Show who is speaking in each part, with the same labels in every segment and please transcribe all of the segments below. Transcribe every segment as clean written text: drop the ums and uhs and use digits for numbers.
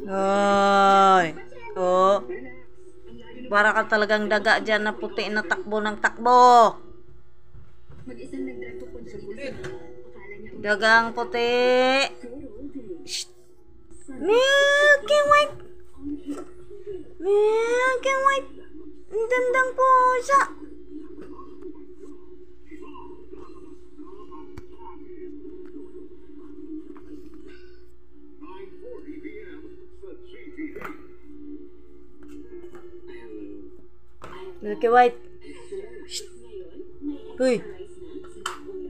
Speaker 1: Hoy. Oh. Para ka talagang daga dyan na puti na takbo ng takbo. Dagang puti. Shh. Milky White. Milky White. Ang dandang pusa. Milky White. Shh. Uy.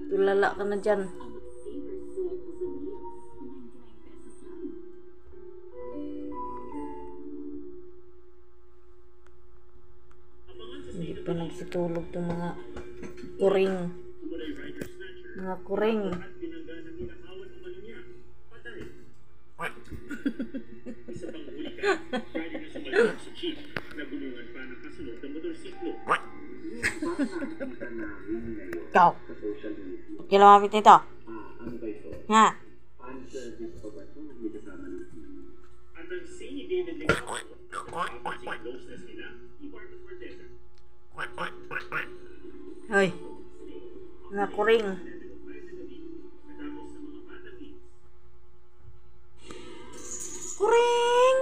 Speaker 1: Tulala ka na dyan. Hindi pa nagsitulog itong mga kuring. Mga kuring. Ikaw. Okay, lumapit nito. Nga. Hoy. Mga kuring. Kuring.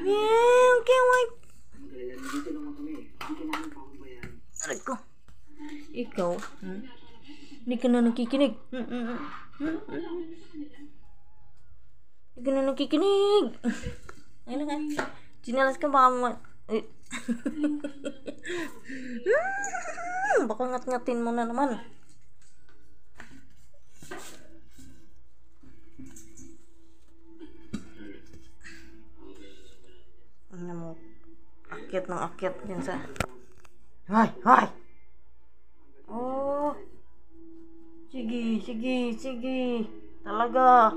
Speaker 1: Milky White. Aray ko. Ikaw, hindi ka na nakikinig. Hindi ka na nakikinig. Ayun nga. Sinalas ka baka baka ngat-ngatin mo na naman. Ano mo? Akyat ng akyat din sa... Hay! Oh! Sige! Talaga!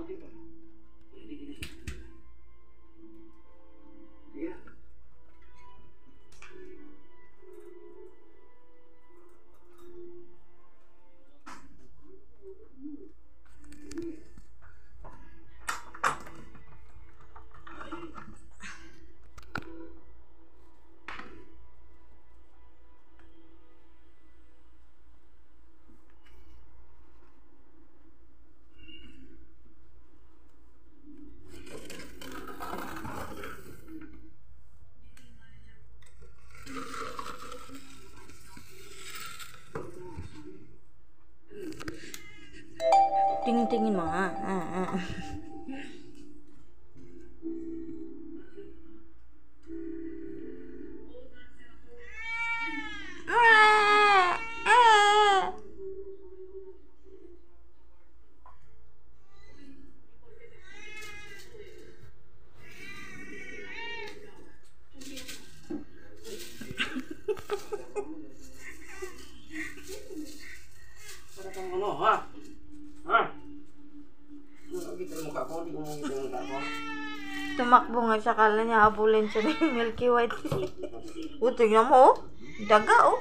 Speaker 1: Tingin mo nga.
Speaker 2: Para kang ano, ha? Ha? Kita yung mukha ko, hindi ko makita yung mukha ko.
Speaker 1: Tumakbo nga siya, kala niya habulin siya ng Milky White. Tingnan mo, oh. Daga, oh.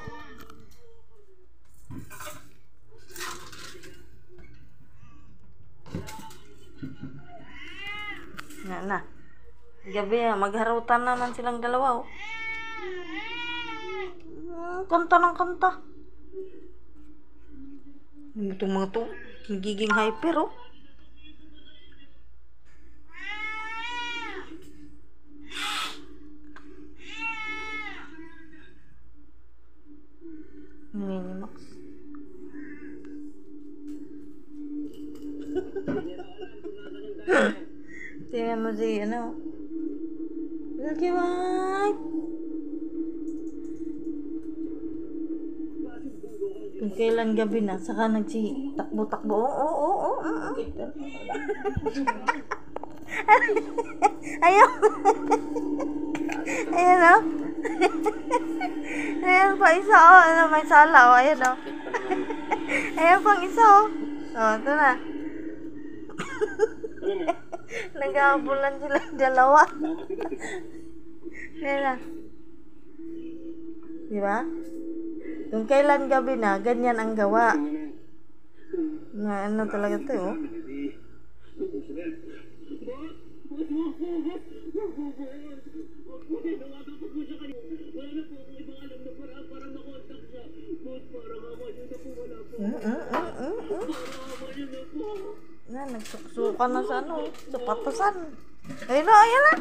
Speaker 1: Na. Gabi, magharutan naman silang dalawa, oh. Kanta ng kanta. Itong mga to, nagiging hyper, oh. Minimax. Tingnan mo si, Milky White. Kung kailan gabi na, saka takbo-takbo. Oo. Ayaw. Ayan, oh. Ayan pa isa, oh. May sala, oh. Ayan, oh. Ayan pang isa, oh. Oh, ito na. Naghahabulan sila dalawa. Ayan na. Diba? Kung kailan gabi na, ganyan ang gawa. Na ano talaga to, oh. Na, nagsuksukan na sa ano, sa patasan. Ayun na, ayun na.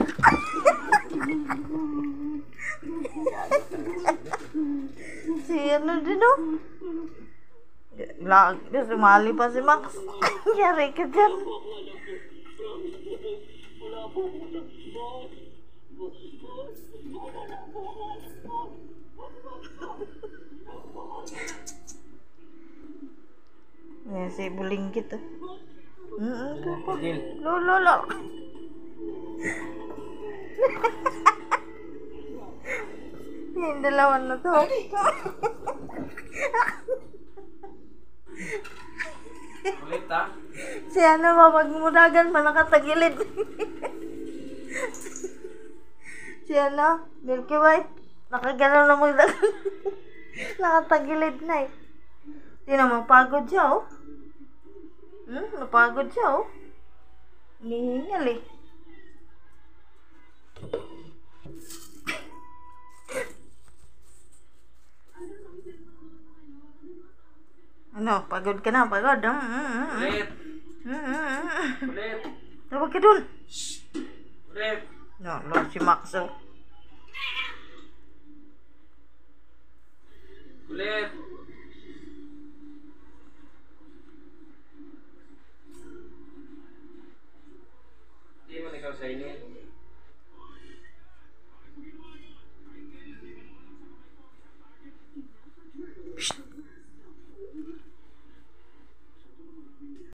Speaker 1: Si ano din, oh. Sumali pa si Max. Yari ka dyan. Yan si Bulinggit, oh. Lolo. Yung dalawa na to.
Speaker 2: Ulit ha?
Speaker 1: Si ano ba, magmuragan pa nakatagilid. Si ano, Milky White, nakagalaw na magdagan. Nakatagilid na eh. Di naman pagod siya, oh. Napagod siya, oh. Hinihingal eh. Ano, pagod ka na, pagod.
Speaker 2: Ulit! Ulit!
Speaker 1: Tawag ka dun.
Speaker 2: Ulit!
Speaker 1: No, si Max, oh.
Speaker 2: Ulit!